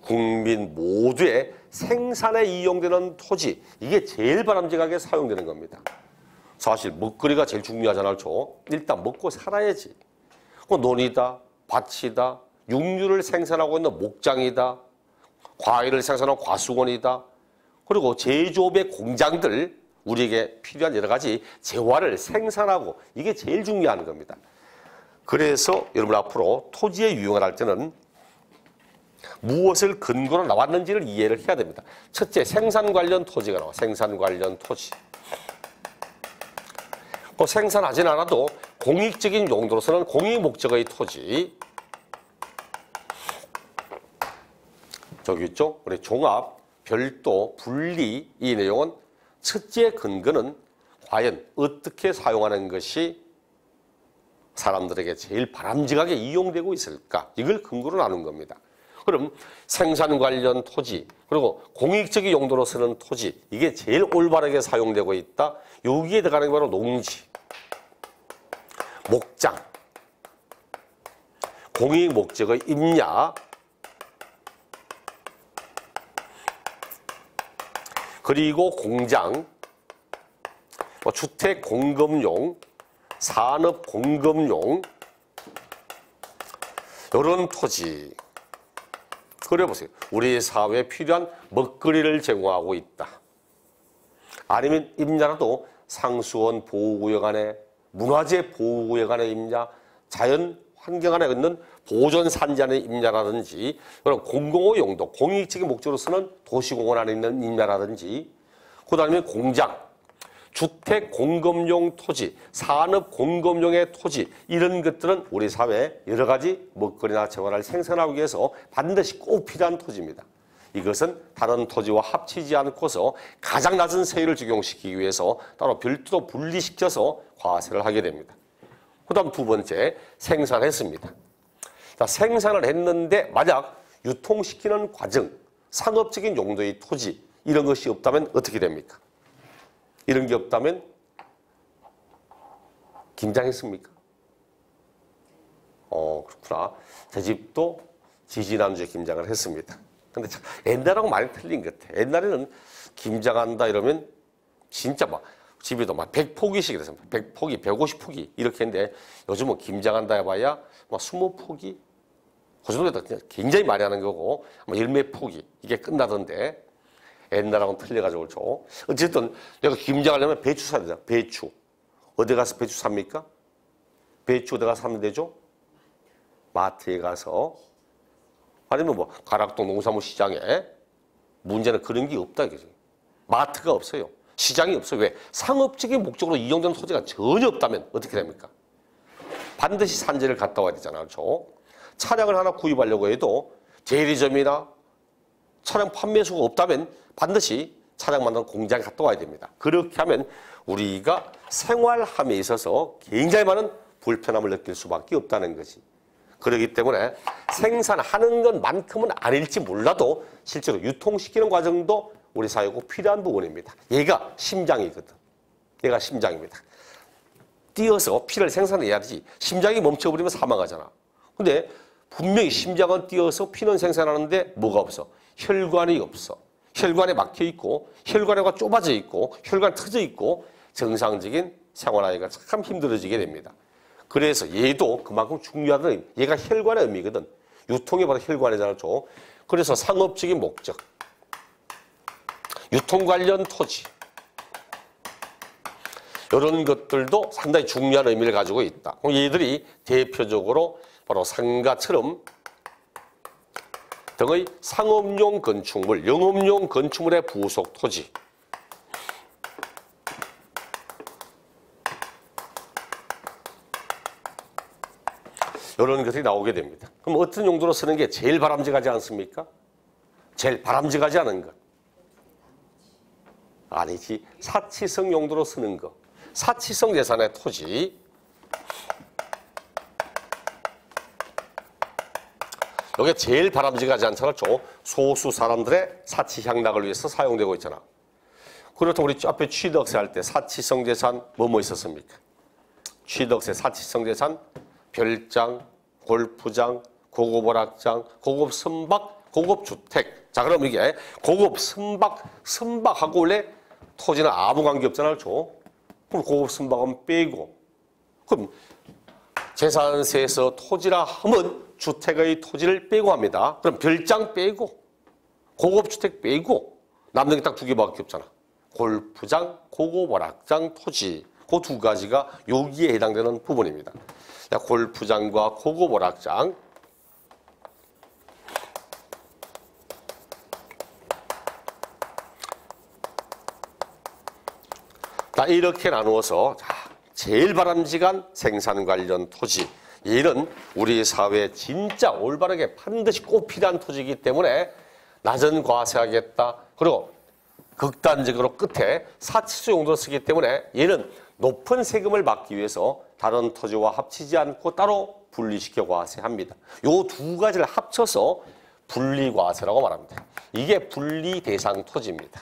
국민 모두의 생산에 이용되는 토지 이게 제일 바람직하게 사용되는 겁니다. 사실 먹거리가 제일 중요하잖아요. 일단 먹고 살아야지. 논이다, 밭이다, 육류를 생산하고 있는 목장이다, 과일을 생산하는 과수원이다, 그리고 제조업의 공장들 우리에게 필요한 여러 가지 재화를 생산하고 이게 제일 중요한 겁니다. 그래서 여러분 앞으로 토지의 유형을 할 때는 무엇을 근거로 나왔는지를 이해를 해야 됩니다. 첫째, 생산 관련 토지가 나와. 생산 관련 토지. 생산하진 않아도 공익적인 용도로서는 공익 목적의 토지. 저기 있죠? 우리 종합, 별도, 분리 이 내용은 첫째 근거는 과연 어떻게 사용하는 것이 사람들에게 제일 바람직하게 이용되고 있을까? 이걸 근거로 나눈 겁니다. 그럼 생산 관련 토지 그리고 공익적인 용도로 쓰는 토지 이게 제일 올바르게 사용되고 있다. 여기에 들어가는 게 바로 농지, 목장, 공익 목적의 임야, 그리고 공장, 주택 공급용, 산업 공급용 이런 토지. 그려보세요. 우리 사회에 필요한 먹거리를 제공하고 있다. 아니면 임야라도 상수원 보호구역 안에, 문화재 보호구역 안에 임야, 자연 환경 안에 있는 보존산지 안에 임야라든지, 그런 공공의 용도, 공익적인 목적으로 쓰는 도시공원 안에 있는 임야라든지, 그다음에 공장, 주택 공급용 토지, 산업 공급용의 토지, 이런 것들은 우리 사회에 여러 가지 먹거리나 재활을 생산하기 위해서 반드시 꼭 필요한 토지입니다. 이것은 다른 토지와 합치지 않고서 가장 낮은 세율을 적용시키기 위해서 따로 별도로 분리시켜서 과세를 하게 됩니다. 그 다음 두 번째, 생산했습니다. 자, 생산을 했는데 만약 유통시키는 과정, 상업적인 용도의 토지, 이런 것이 없다면 어떻게 됩니까? 이런 게 없다면 김장했습니까? 그렇구나. 제 집도 지지난주에 김장을 했습니다. 근데 참 옛날하고 많이 틀린 것 같아. 옛날에는 김장한다 이러면 진짜 막 집에도 막 100포기씩 이랬어요. 100포기, 150포기 이렇게 했는데 요즘은 김장한다 해봐야 막 20포기? 그 정도에도 굉장히 많이 하는 거고 열몇 포기 이게 끝나던데 옛날하고는 틀려가지고 그렇죠. 어쨌든 내가 김장하려면 배추 사야 되잖아. 배추. 어디 가서 배추 삽니까? 배추 어디 가서 사면 되죠? 마트에 가서. 아니면 뭐 가락동 농산물 시장에. 문제는 그런 게 없다 이거지. 마트가 없어요. 시장이 없어요. 왜? 상업적인 목적으로 이용되는 소재가 전혀 없다면 어떻게 됩니까? 반드시 산지를 갔다 와야 되잖아요. 그렇죠? 차량을 하나 구입하려고 해도 대리점이나 차량 판매소가 없다면 반드시 차량 만드는 공장에 갔다 와야 됩니다. 그렇게 하면 우리가 생활함에 있어서 굉장히 많은 불편함을 느낄 수밖에 없다는 거지. 그렇기 때문에 생산하는 것만큼은 아닐지 몰라도 실제로 유통시키는 과정도 우리 사회에 꼭 필요한 부분입니다. 얘가 심장이거든. 얘가 심장입니다. 뛰어서 피를 생산해야지. 심장이 멈춰버리면 사망하잖아. 근데 분명히 심장은 뛰어서 피는 생산하는데 뭐가 없어? 혈관이 없어. 혈관에 막혀 있고 혈관에가 좁아져 있고 혈관 터져 있고 정상적인 생활하기가 참 힘들어지게 됩니다. 그래서 얘도 그만큼 중요하다는 얘가 혈관의 의미거든. 유통이 바로 혈관이잖아. 그래서 상업적인 목적, 유통 관련 토지 이런 것들도 상당히 중요한 의미를 가지고 있다. 얘들이 대표적으로 바로 상가처럼 등의 상업용 건축물, 영업용 건축물의 부속 토지, 이런 것들이 나오게 됩니다. 그럼 어떤 용도로 쓰는 게 제일 바람직하지 않습니까? 제일 바람직하지 않은 것. 아니지. 사치성 용도로 쓰는 거. 사치성 재산의 토지. 이게 제일 바람직하지 않잖아. 소수 사람들의 사치 향락을 위해서 사용되고 있잖아. 그렇다고 우리 앞에 취득세 할 때 사치성 재산 뭐뭐 있었습니까? 취득세 사치성 재산 별장, 골프장, 고급 오락장, 고급 선박, 고급 주택. 자, 그럼 이게 고급 선박하고 원래 토지는 아무 관계 없잖아요. 그럼 고급 선박은 빼고. 그럼 재산세에서 토지라 하면 주택의 토지를 빼고 합니다. 그럼 별장 빼고, 고급 주택 빼고, 남는 게 딱 두 개밖에 없잖아. 골프장, 고급 오락장, 토지. 그 두 가지가 여기에 해당되는 부분입니다. 골프장과 고급 오락장. 이렇게 나누어서 제일 바람직한 생산 관련 토지. 이런 우리 사회에 진짜 올바르게 반드시 꼭 필요한 토지이기 때문에 낮은 과세하겠다. 그리고 극단적으로 끝에 사치수 용도로 쓰기 때문에 얘는 높은 세금을 받기 위해서 다른 토지와 합치지 않고 따로 분리시켜 과세합니다. 요 두 가지를 합쳐서 분리과세라고 말합니다. 이게 분리 대상 토지입니다.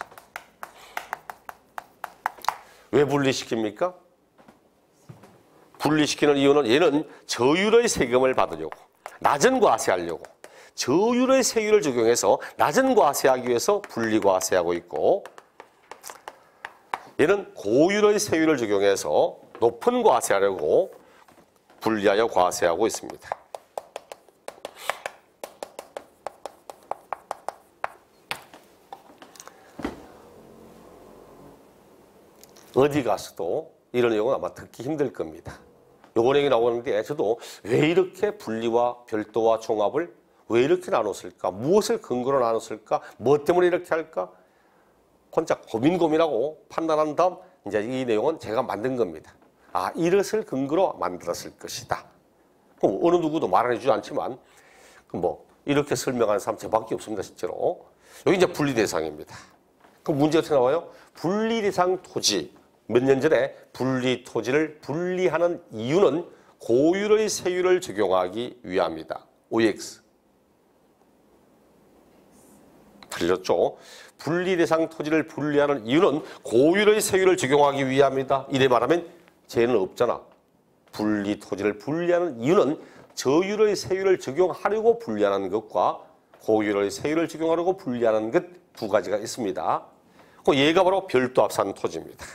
왜 분리시킵니까? 분리시키는 이유는 얘는 저율의 세금을 받으려고, 낮은 과세하려고 저율의 세율을 적용해서 낮은 과세하기 위해서 분리과세하고 있고, 얘는 고율의 세율을 적용해서 높은 과세하려고 분리하여 과세하고 있습니다. 어디 가서도 이런 내용은 아마 듣기 힘들 겁니다. 요거 내용이 나오는데 저도 왜 이렇게 분리와 별도와 종합을 왜 이렇게 나눴을까? 무엇을 근거로 나눴을까? 뭐 때문에 이렇게 할까? 혼자 고민하고 판단한 다음 이제 이 내용은 제가 만든 겁니다. 아, 이것을 근거로 만들었을 것이다. 그럼 어느 누구도 말해주지 않지만 뭐 이렇게 설명하는 사람 저밖에 없습니다. 실제로. 여기 이제 분리 대상입니다. 그럼 문제가 어떻게 나와요? 분리 대상 토지. 몇 년 전에 분리 토지를 분리하는 이유는 고율의 세율을 적용하기 위함이다. OX. 틀렸죠? 분리 대상 토지를 분리하는 이유는 고율의 세율을 적용하기 위함이다. 이래 말하면 쟤는 없잖아. 분리 토지를 분리하는 이유는 저율의 세율을 적용하려고 분리하는 것과 고율의 세율을 적용하려고 분리하는 것 두 가지가 있습니다. 그 얘가 바로 별도 합산 토지입니다.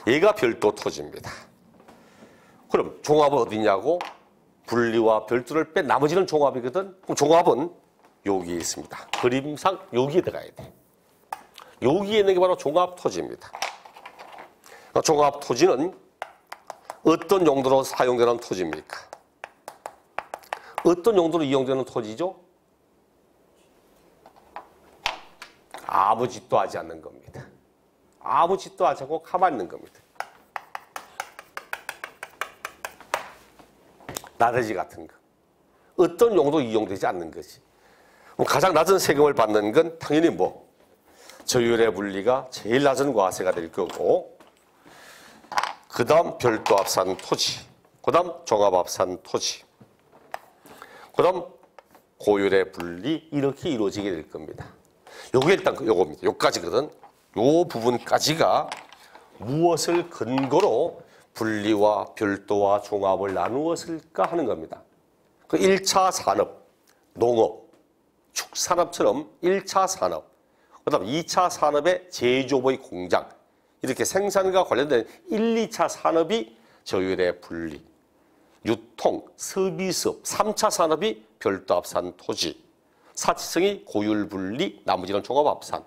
얘가 별도 토지입니다. 그럼 종합은 어디냐고? 분리와 별도를 뺀 나머지는 종합이거든. 그럼 종합은 여기에 있습니다. 그림상 여기에 들어가야 돼. 여기에 있는 게 바로 종합 토지입니다. 종합 토지는 어떤 용도로 사용되는 토지입니까? 어떤 용도로 이용되는 토지죠? 아무 짓도 하지 않는 겁니다. 아무 짓도 하지 않고 가만히 있는 겁니다. 나대지 같은 거. 어떤 용도로 이용되지 않는 거지. 가장 낮은 세금을 받는 건 당연히 뭐 저율의 분리가 제일 낮은 과세가 될 거고, 그 다음 별도 합산 토지, 그 다음 종합 합산 토지, 그 다음 고율의 분리, 이렇게 이루어지게 될 겁니다. 요게 일단 요겁니다. 요까지거든. 요 부분까지가 무엇을 근거로 분리와 별도와 종합을 나누었을까 하는 겁니다. 그 1차 산업, 농업, 축산업처럼 1차 산업, 그 다음 2차 산업의 제조업의 공장, 이렇게 생산과 관련된 1, 2차 산업이 저율의 분리, 유통, 서비스업, 3차 산업이 별도 합산 토지, 사치성이 고율 분리, 나머지는 종합 합산.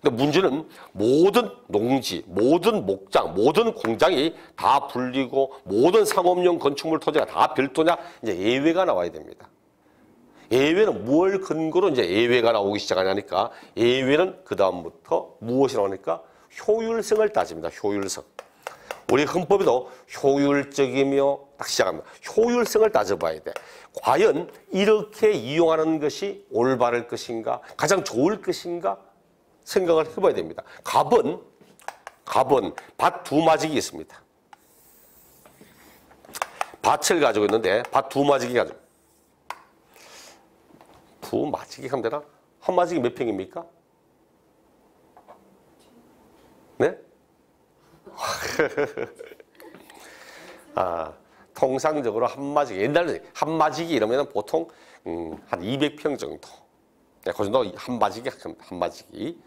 근데 문제는 모든 농지, 모든 목장, 모든 공장이 다 분리고 모든 상업용 건축물 토지가 다 별도냐? 이제 예외가 나와야 됩니다. 예외는 뭘 근거로 이제 예외가 나오기 시작하냐니까, 예외는 그 다음부터 무엇이 나오니까 효율성을 따집니다. 효율성. 우리 헌법에도 효율적이며 딱 시작합니다. 효율성을 따져봐야 돼. 과연 이렇게 이용하는 것이 올바를 것인가, 가장 좋을 것인가 생각을 해봐야 됩니다. 갑은 밭 두 마지기 있습니다. 밭을 가지고 있는데 밭 두 마지기 가지고, 두 마지기 하면 되나? 한 마지기 몇 평입니까? 네? 아, 통상적으로 한 마지기, 옛날에 한 마지기 이러면 보통 한 200평 정도. 네, 그 정도 한 마지기, 한 마지기.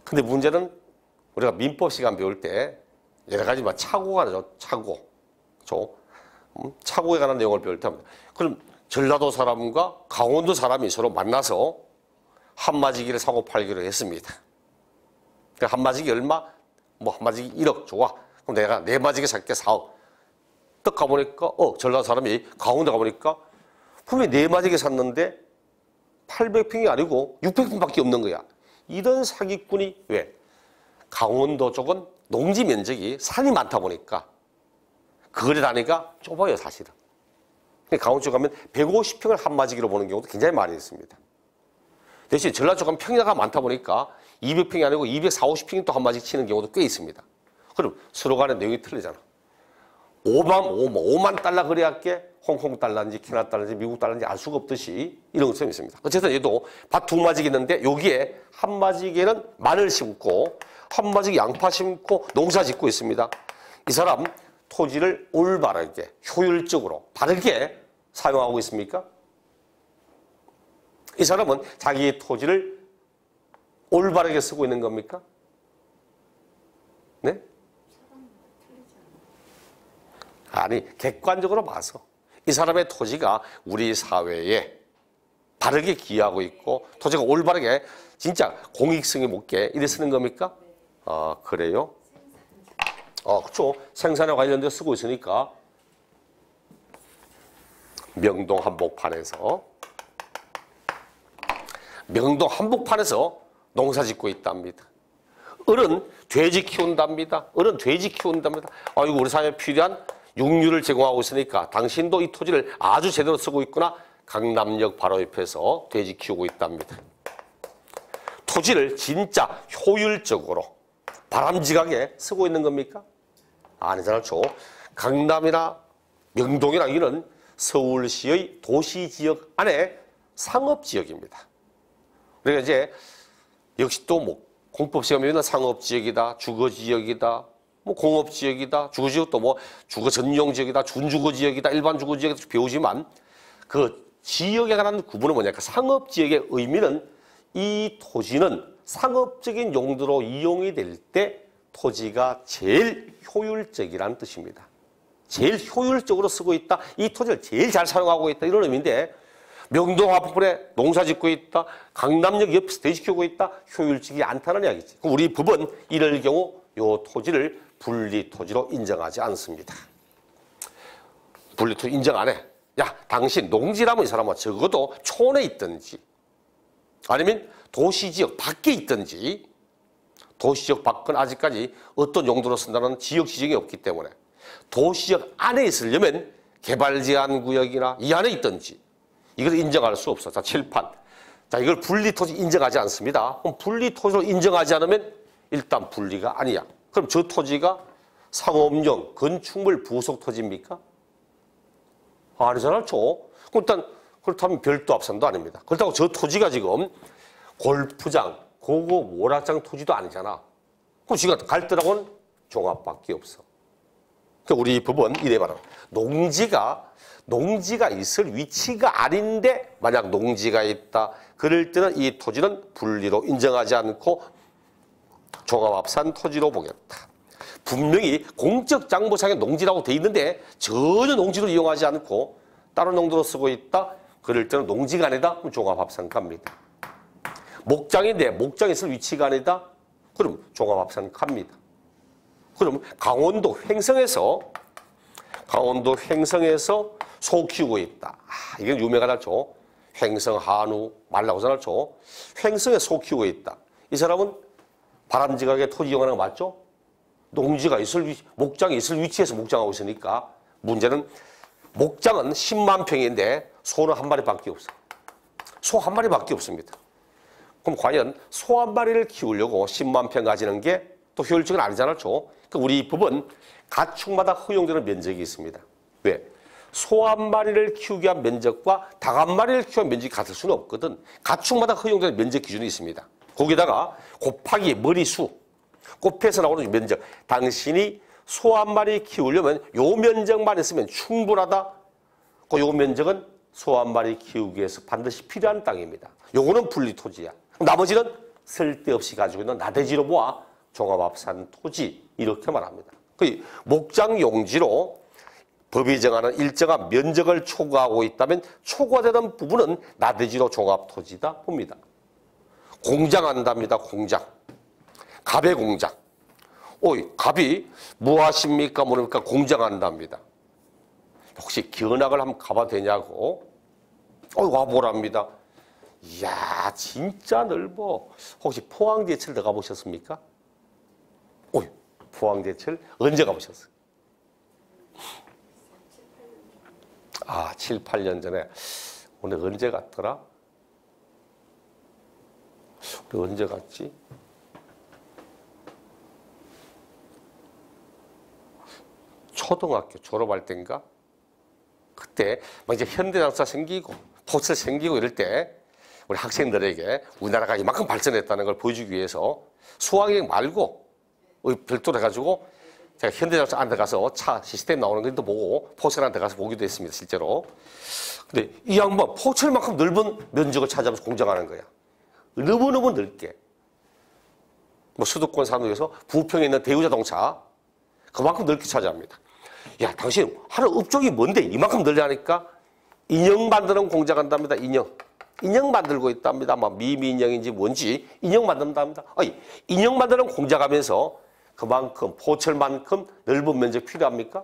근데 문제는 우리가 민법 시간 배울 때 여러 가지 막 착오가 나죠. 착오. 그렇죠? 착오에 관한 내용을 배울 때 합니다. 그럼 전라도 사람과 강원도 사람이 서로 만나서 한 마지기를 사고 팔기로 했습니다. 한 마지기 얼마? 뭐 한 마지기 1억 좋아. 그럼 내가 네 마지기 살게 4억. 딱 가보니까 전라도 사람이 강원도 가보니까 분명히 네 마지기 샀는데 800평이 아니고 600평밖에 없는 거야. 이런 사기꾼이 왜? 강원도 쪽은 농지 면적이 산이 많다 보니까 거리 단위가 좁아요, 사실은. 강원도 쪽 가면 150평을 한 마지기로 보는 경우도 굉장히 많이 있습니다. 대신 전라도 쪽 가면 평야가 많다 보니까 200평이 아니고 240, 50평이 또 한 마지기 치는 경우도 꽤 있습니다. 그럼 서로 간의 내용이 틀리잖아. 5만 달러 거래할게 홍콩 달러인지 캐나다 달러인지 미국 달러인지 알 수가 없듯이 이런 것처럼 있습니다. 어쨌든 얘도 밭 두 마지기 있는데 여기에 한 마지기에는 마늘 심고 한 마지기 양파 심고 농사 짓고 있습니다. 이 사람 토지를 올바르게 효율적으로 바르게 사용하고 있습니까? 이 사람은 자기의 토지를 올바르게 쓰고 있는 겁니까? 네? 아니, 객관적으로 봐서 이 사람의 토지가 우리 사회에 바르게 기여하고 있고 토지가 올바르게 진짜 공익성이 높게 이래 쓰는 겁니까? 아, 그래요? 그렇죠. 생산에 관련돼 쓰고 있으니까 명동 한복판에서 농사 짓고 있답니다. 어른 돼지 키운답니다. 어른 돼지 키운답니다. 아이고, 우리 사회에 필요한 육류를 제공하고 있으니까 당신도 이 토지를 아주 제대로 쓰고 있구나. 강남역 바로 옆에서 돼지 키우고 있답니다. 토지를 진짜 효율적으로 바람직하게 쓰고 있는 겁니까? 아니잖아요. 강남이나 명동이나 이는 서울시의 도시지역 안에 상업지역입니다. 그러니까 이제 역시 또 뭐 공법 시험에는 상업지역이다, 주거지역이다, 뭐 공업지역이다, 주거지역도 뭐 주거 전용지역이다, 준주거지역이다, 일반 주거지역이다 배우지만 그 지역에 관한 구분은 뭐냐? 그 상업지역의 의미는 이 토지는 상업적인 용도로 이용이 될 때 토지가 제일 효율적이라는 뜻입니다. 제일 효율적으로 쓰고 있다. 이 토지를 제일 잘 사용하고 있다. 이런 의미인데 명동 앞부분에 농사 짓고 있다. 강남역 옆에서 돼지 키우고 있다. 효율적이 않다는 이야기지. 그럼 우리 법은 이럴 경우 이 토지를 분리토지로 인정하지 않습니다. 분리토지 인정 안 해. 야, 당신 농지라면 이 사람은 적어도 촌에 있든지 아니면 도시지역 밖에 있든지 도시지역 밖은 아직까지 어떤 용도로 쓴다는 지역 지정이 없기 때문에 도시지역 안에 있으려면 개발제한구역이나 이 안에 있든지 이걸 인정할 수 없어. 자, 칠판. 자, 이걸 분리토지 인정하지 않습니다. 그럼 분리토지로 인정하지 않으면 일단 분리가 아니야. 그럼 저 토지가 상업용 건축물 부속 토지입니까? 아니잖아요. 일단 그렇다면 별도 합산도 아닙니다. 그렇다고 저 토지가 지금 골프장, 고급 오락장 토지도 아니잖아. 그럼 지금 갈더라고는 종합밖에 없어. 그러니까 우리 법은 이래 말하는 농지가 있을 위치가 아닌데 만약 농지가 있다. 그럴 때는 이 토지는 분리로 인정하지 않고 종합합산 토지로 보겠다. 분명히 공적장부상에 농지라고 돼 있는데 전혀 농지를 이용하지 않고 다른 용도로 쓰고 있다. 그럴 때는 농지가 아니다. 그럼 종합합산 갑니다. 목장인데 목장에 있을 위치가 아니다. 그럼 종합합산 갑니다. 그럼 강원도 횡성에서 소 키우고 있다. 이건 유명하죠. 횡성, 한우, 말라고잖아요. 횡성에 소 키우고 있다. 이 사람은 바람직하게 토지 이용하는 거 맞죠? 농지가 목장이 있을 위치에서 목장하고 있으니까 문제는 목장은 10만 평인데 소는 한 마리밖에 없어. 소 한 마리밖에 없습니다. 그럼 과연 소 한 마리를 키우려고 10만 평 가지는 게 또 효율적은 아니잖아요. 그러니까 우리 법은 가축마다 허용되는 면적이 있습니다. 왜? 소 한 마리를 키우기 위한 면적과 닭 한 마리를 키우기 위한 면적이 같을 수는 없거든. 가축마다 허용되는 면적 기준이 있습니다. 거기다가 곱하기 머리수, 곱해서 나오는 면적. 당신이 소 한 마리 키우려면 요 면적만 있으면 충분하다. 요 면적은 소 한 마리 키우기 위해서 반드시 필요한 땅입니다. 요거는 분리토지야. 나머지는 쓸데없이 가지고 있는 나대지로 모아 종합합산 토지 이렇게 말합니다. 그 목장 용지로 법이 정하는 일정한 면적을 초과하고 있다면 초과되는 부분은 나대지로 종합토지다 봅니다. 공장한답니다. 공장. 갑의 공장. 갑이 뭐 하십니까? 모르니까 공장한답니다. 혹시 견학을 한번 가봐도 되냐고? 와보랍니다. 이야, 진짜 넓어. 혹시 포항제철 들어가 보셨습니까? 포항제철 언제 가보셨어요? 7, 8년 전에. 오늘 언제 갔더라? 우리 언제 갔지? 초등학교 졸업할 때인가? 그때 막 이제 현대장사 생기고 포철 생기고 이럴 때 우리 학생들에게 우리나라가 이만큼 발전했다는 걸 보여주기 위해서 수학여행 말고 별도로 해가지고 제가 현대장사 안에 가서 차 시스템 나오는 것도 보고 포철 안에 가서 보기도 했습니다. 실제로. 근데 이 양반 포철만큼 넓은 면적을 찾아서 공장하는 거야. 너무너무 넓게. 뭐 수도권 산업에서 부평에 있는 대우자동차 그만큼 넓게 차지합니다. 야, 당신 하는 업종이 뭔데 이만큼 늘려니까 인형 만드는 공장 한답니다. 인형 만들고 있답니다. 막 미인형인지 뭔지 인형 만든답니다. 아니, 인형 만드는 공장 하면서 그만큼 포철만큼 넓은 면적 필요합니까?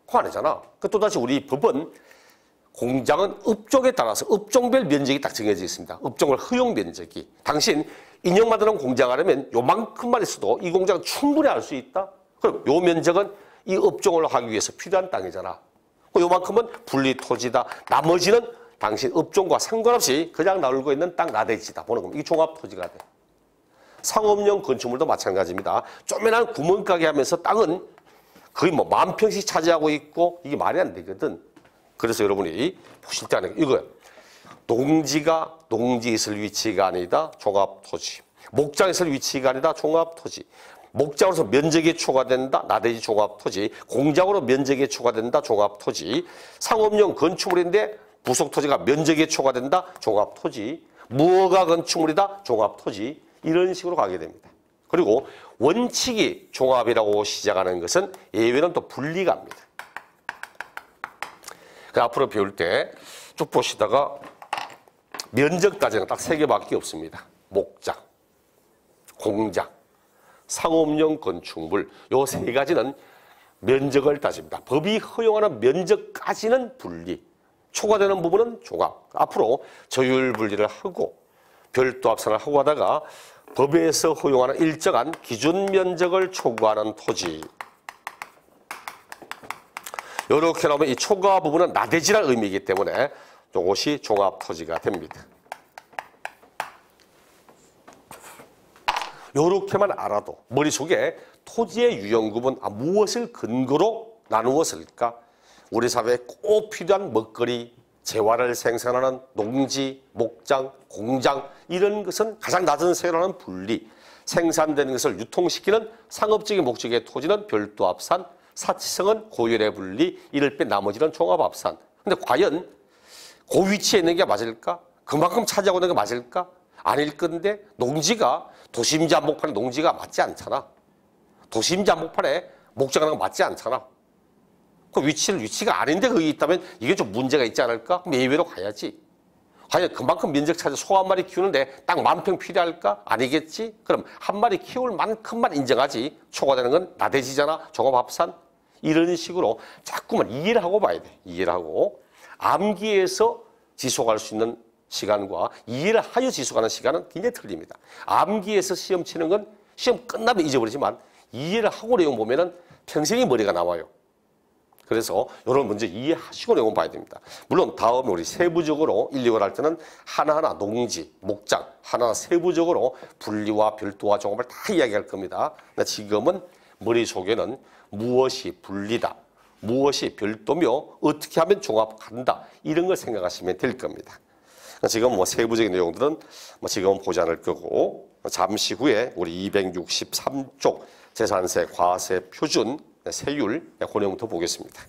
그거 아니잖아. 또다시 우리 법은 공장은 업종에 따라서 업종별 면적이 딱 정해져 있습니다. 업종을 허용 면적이. 당신 인형 만드는 공장 하려면 요만큼만 있어도 이 공장은 충분히 할 수 있다? 그럼 요 면적은 이 업종을 하기 위해서 필요한 땅이잖아. 요만큼은 분리 토지다. 나머지는 당신 업종과 상관없이 그냥 나올고 있는 땅 나대지다. 보는 겁니다. 이게 종합 토지가 돼. 상업용 건축물도 마찬가지입니다. 쪼매난 구멍가게 하면서 땅은 거의 뭐 10,000평씩 차지하고 있고 이게 말이 안 되거든. 그래서 여러분이 보실 때 하는 이거예요. 농지가 농지 있을 위치가 아니다. 종합토지. 목장 있을 위치가 아니다. 종합토지. 목장으로서 면적이 초과된다. 나대지 종합토지. 공장으로 면적이 초과된다. 종합토지. 상업용 건축물인데 부속토지가 면적이 초과된다. 종합토지. 무허가 건축물이다. 종합토지. 이런 식으로 가게 됩니다. 그리고 원칙이 종합이라고 시작하는 것은 예외는 또 분리가 합니다. 그 앞으로 배울 때 쭉 보시다가 면적까지는 딱 3개밖에 없습니다. 목장, 공장, 상업용 건축물 요 3가지는 면적을 따집니다. 법이 허용하는 면적까지는 분리, 초과되는 부분은 종합. 앞으로 저율 분리를 하고 별도 합산을 하고 하다가 법에서 허용하는 일정한 기준 면적을 초과하는 토지. 이렇게 나오면 이 초과 부분은 나대지란 의미이기 때문에 이것이 종합토지가 됩니다. 이렇게만 알아도 머릿속에 토지의 유형구분 무엇을 근거로 나누었을까? 우리 사회에 꼭 필요한 먹거리, 재화를 생산하는 농지, 목장, 공장 이런 것은 가장 낮은 세율하는 분리, 생산되는 것을 유통시키는 상업적인 목적의 토지는 별도 합산, 사치성은 고율의 분리, 이를 뺀 나머지는 종합합산. 근데 과연 그 위치에 있는 게 맞을까? 그만큼 차지하고 있는 게 맞을까? 아닐 건데 농지가 도심지 한복판에 농지가 맞지 않잖아. 도심지 한복판에 목장하는 거 맞지 않잖아. 그 위치가 아닌데 거기 있다면 이게 좀 문제가 있지 않을까? 그럼 예외로 가야지. 과연 그만큼 면적 차지 소 한 마리 키우는데 딱 10,000평 필요할까? 아니겠지? 그럼 한 마리 키울 만큼만 인정하지. 초과되는 건 나대지잖아. 종합합산. 이런 식으로 자꾸만 이해를 하고 봐야 돼. 이해를 하고. 암기해서 지속할 수 있는 시간과 이해를 하여 지속하는 시간은 굉장히 틀립니다. 암기해서 시험 치는 건 시험 끝나면 잊어버리지만 이해를 하고 내용 보면은 평생의 머리가 나와요. 그래서 이런 문제 이해하시고 내용 봐야 됩니다. 물론 다음에 우리 세부적으로 1, 2월 할 때는 하나하나 농지, 목장, 하나하나 세부적으로 분리와 별도와 종합을 다 이야기할 겁니다. 근데 지금은 머릿속에는 무엇이 분리다, 무엇이 별도며 어떻게 하면 종합한다 이런 걸 생각하시면 될 겁니다. 지금 뭐 세부적인 내용들은 지금은 보지 않을 거고 잠시 후에 우리 263쪽 재산세 과세 표준 세율 그 내용부터 보겠습니다.